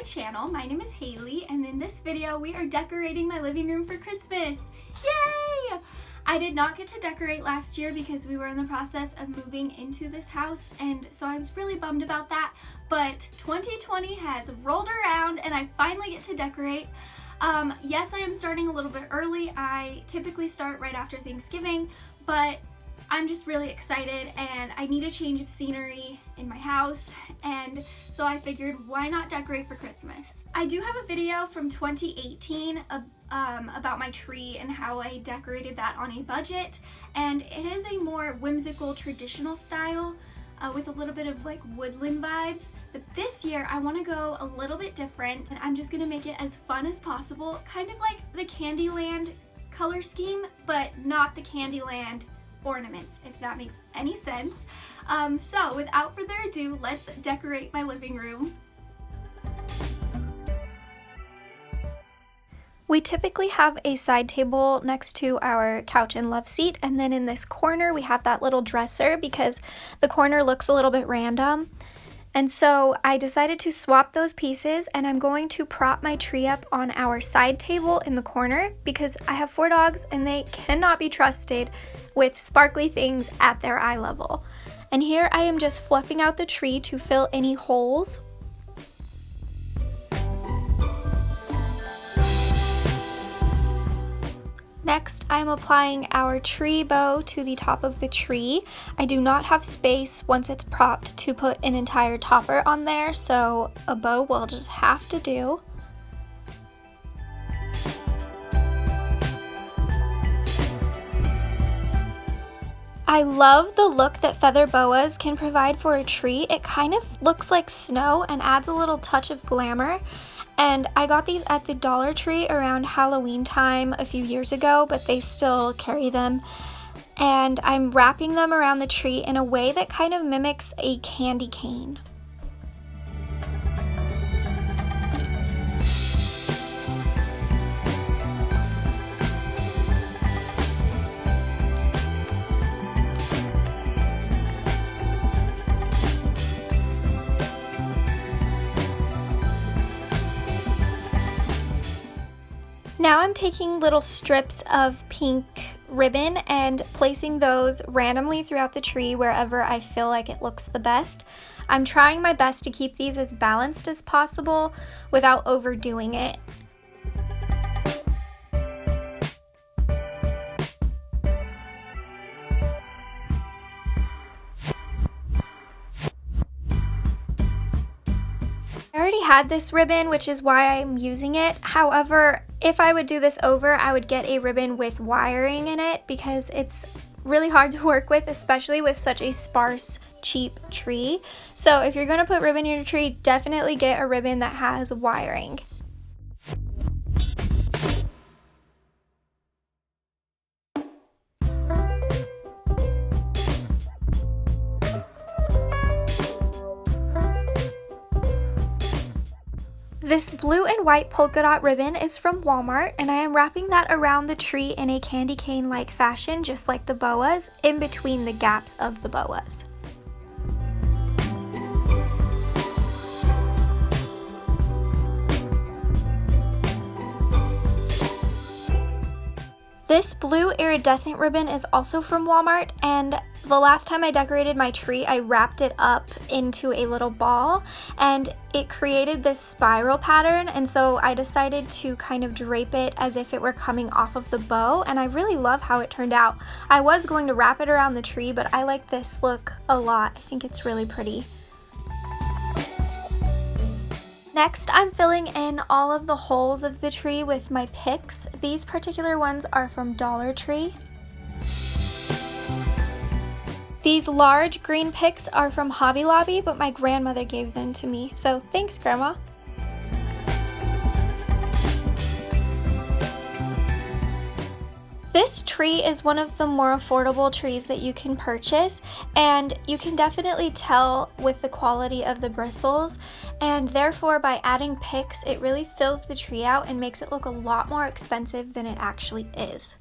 my channel. My name is Haley, and in this video we are decorating my living room for Christmas. Yay! I did not get to decorate last year because we were in the process of moving into this house, and so I was really bummed about that, but 2020 has rolled around and I finally get to decorate. Yes, I am starting a little bit early. I typically start right after Thanksgiving, but I'm just really excited and I need a change of scenery in my house, and so I figured why not decorate for Christmas. I do have a video from 2018 about my tree and how I decorated that on a budget, and it is a more whimsical traditional style with a little bit of like woodland vibes, but this year I want to go a little bit different and I'm just gonna make it as fun as possible, kind of like the Candyland color scheme, but not the Candyland ornaments, if that makes any sense. So without further ado, let's decorate my living room. We typically have a side table next to our couch and love seat, and then in this corner we have that little dresser because the corner looks a little bit random. And so I decided to swap those pieces, and I'm going to prop my tree up on our side table in the corner because I have 4 dogs and they cannot be trusted with sparkly things at their eye level. And here I am just fluffing out the tree to fill any holes. Next, I'm applying our tree bow to the top of the tree. I do not have space once it's propped to put an entire topper on there, so a bow will just have to do. I love the look that feather boas can provide for a tree. It kind of looks like snow and adds a little touch of glamour. And I got these at the Dollar Tree around Halloween time a few years ago, but they still carry them. And I'm wrapping them around the tree in a way that kind of mimics a candy cane. Now I'm taking little strips of pink ribbon and placing those randomly throughout the tree wherever I feel like it looks the best. I'm trying my best to keep these as balanced as possible without overdoing it. I already had this ribbon, which is why I'm using it. However, if I would do this over, I would get a ribbon with wiring in it because it's really hard to work with, especially with such a sparse, cheap tree. So if you're going to put ribbon in your tree, definitely get a ribbon that has wiring. This blue and white polka dot ribbon is from Walmart, and I am wrapping that around the tree in a candy cane-like fashion, just like the boas, in between the gaps of the boas. This blue iridescent ribbon is also from Walmart, and the last time I decorated my tree, I wrapped it up into a little ball, and it created this spiral pattern, and so I decided to kind of drape it as if it were coming off of the bow, and I really love how it turned out. I was going to wrap it around the tree, but I like this look a lot. I think it's really pretty. Next, I'm filling in all of the holes of the tree with my picks. These particular ones are from Dollar Tree. These large green picks are from Hobby Lobby, but my grandmother gave them to me, so thanks, Grandma. This tree is one of the more affordable trees that you can purchase, and you can definitely tell with the quality of the bristles, and therefore by adding picks it really fills the tree out and makes it look a lot more expensive than it actually is.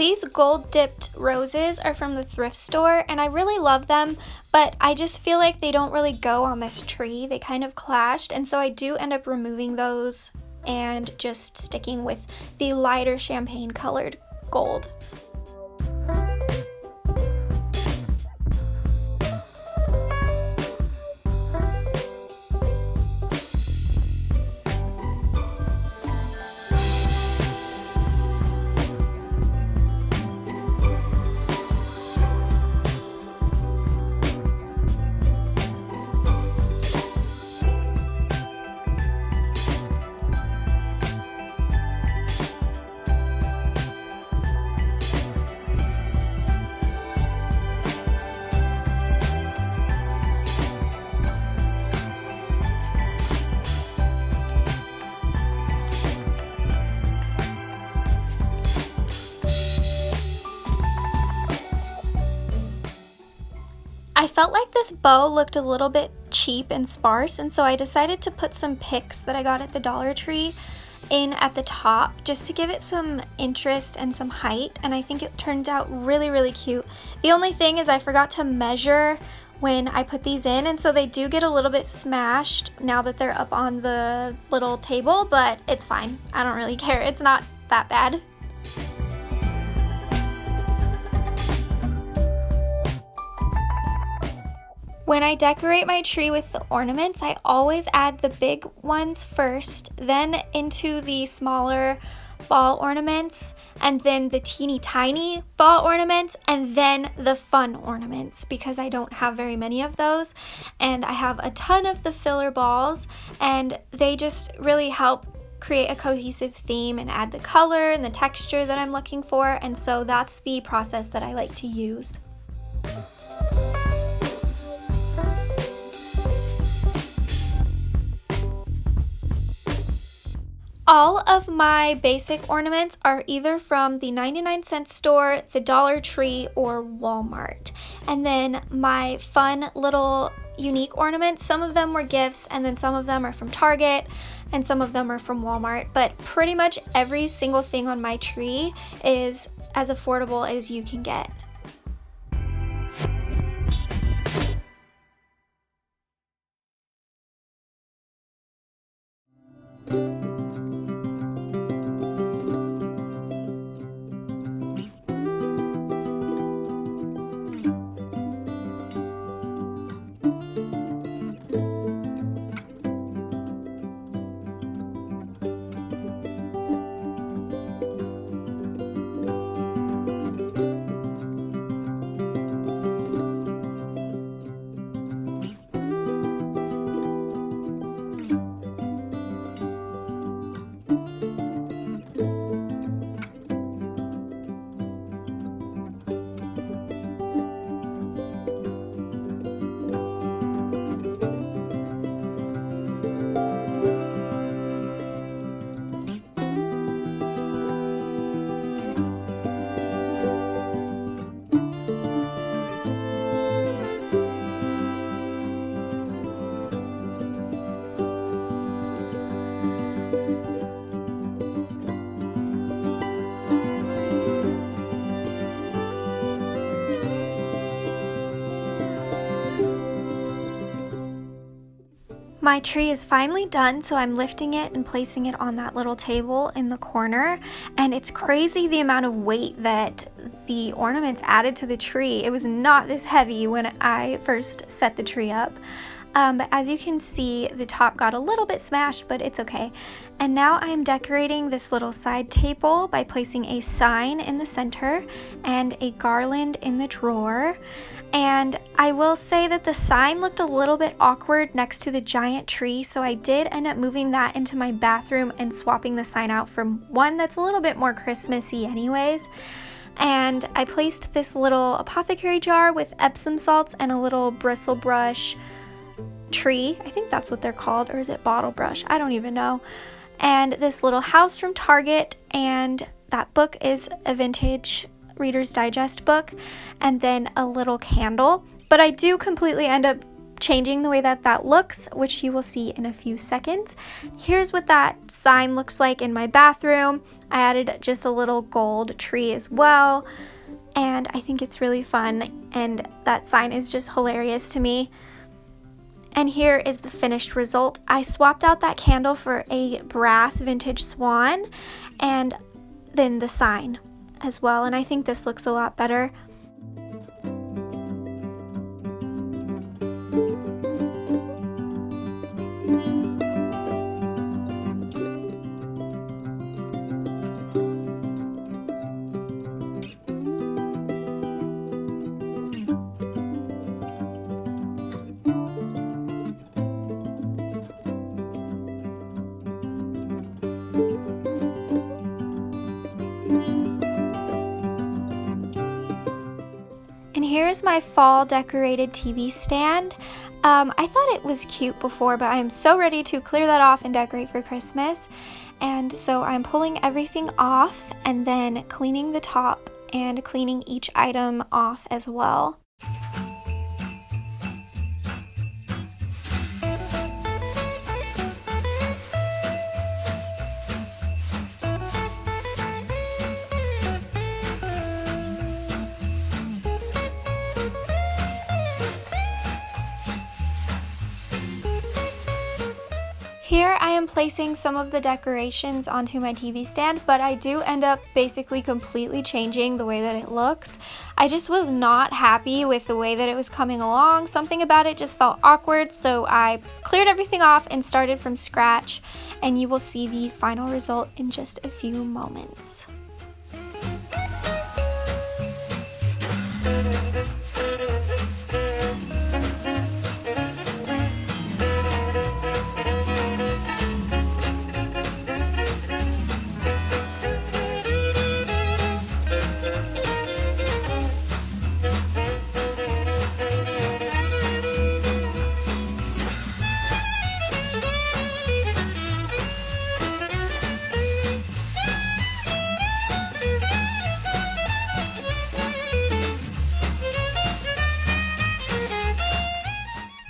these gold dipped roses are from the thrift store, and I really love them, but I just feel like they don't really go on this tree. They kind of clashed, and so I do end up removing those and just sticking with the lighter champagne colored gold. I felt like this bow looked a little bit cheap and sparse, and so I decided to put some picks that I got at the Dollar Tree in at the top just to give it some interest and some height, and I think it turned out really, really cute. The only thing is I forgot to measure when I put these in, and so they do get a little bit smashed now that they're up on the little table, but it's fine. I don't really care. It's not that bad. When I decorate my tree with the ornaments, I always add the big ones first, then into the smaller ball ornaments, and then the teeny tiny ball ornaments, and then the fun ornaments, because I don't have very many of those, and I have a ton of the filler balls, and they just really help create a cohesive theme and add the color and the texture that I'm looking for, and so that's the process that I like to use. All of my basic ornaments are either from the 99-cent store, the Dollar Tree, or Walmart. And then my fun little unique ornaments, some of them were gifts, and then some of them are from Target, and some of them are from Walmart. But pretty much every single thing on my tree is as affordable as you can get. My tree is finally done, so I'm lifting it and placing it on that little table in the corner, and it's crazy the amount of weight that the ornaments added to the tree. It was not this heavy when I first set the tree up. But as you can see, the top got a little bit smashed, but it's okay. And now I'm decorating this little side table by placing a sign in the center and a garland in the drawer. And I will say that the sign looked a little bit awkward next to the giant tree, so I did end up moving that into my bathroom and swapping the sign out for one that's a little bit more Christmassy anyways. And I placed this little apothecary jar with Epsom salts and a little bristle brush tree. I think that's what they're called, or is it bottle brush? I don't even know. And this little house from Target, and that book is a vintage Reader's Digest book, and then a little candle. But I do completely end up changing the way that that looks, which you will see in a few seconds. Here's what that sign looks like in my bathroom. I added just a little gold tree as well, and I think it's really fun, and that sign is just hilarious to me. And here is the finished result. I swapped out that candle for a brass vintage swan and then the sign as well, and I think this looks a lot better. And here's my fall decorated TV stand. I thought it was cute before, but I'm so ready to clear that off and decorate for Christmas. And so I'm pulling everything off and then cleaning the top and cleaning each item off as well. Here I am placing some of the decorations onto my TV stand, but I do end up basically completely changing the way that it looks. I just was not happy with the way that it was coming along. Something about it just felt awkward, so I cleared everything off and started from scratch, and you will see the final result in just a few moments.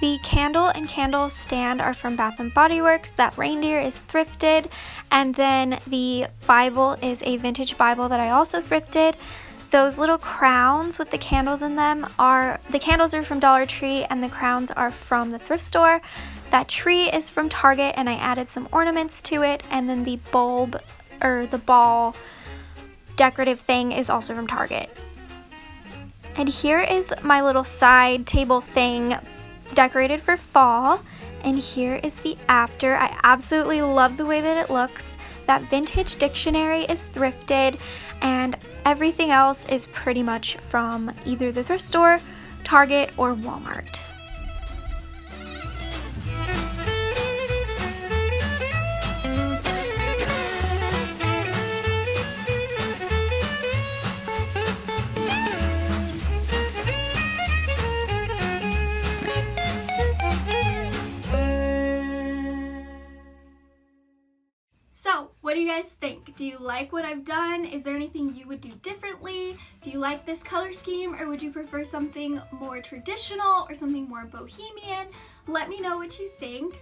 The candle and candle stand are from Bath & Body Works. That reindeer is thrifted, and then the Bible is a vintage Bible that I also thrifted. Those little crowns with the candles in them the candles are from Dollar Tree and the crowns are from the thrift store. That tree is from Target and I added some ornaments to it, and then the bulb or the ball decorative thing is also from Target. And here is my little side table thing decorated for fall, and here is the after. I absolutely love the way that it looks. That vintage dictionary is thrifted, and everything else is pretty much from either the thrift store, Target, or Walmart. So, what do you guys think? Do you like what I've done? Is there anything you would do differently? Do you like this color scheme, or would you prefer something more traditional or something more bohemian? Let me know what you think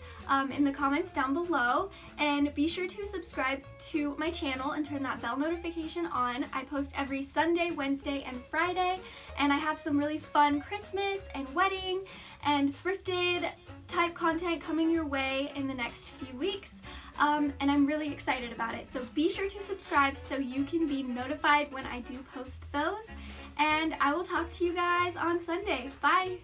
in the comments down below, and be sure to subscribe to my channel and turn that bell notification on. I post every Sunday, Wednesday, and Friday, and I have some really fun Christmas and wedding and thrifted type content coming your way in the next few weeks. And I'm really excited about it. So be sure to subscribe so you can be notified when I do post those. And I will talk to you guys on Sunday. Bye!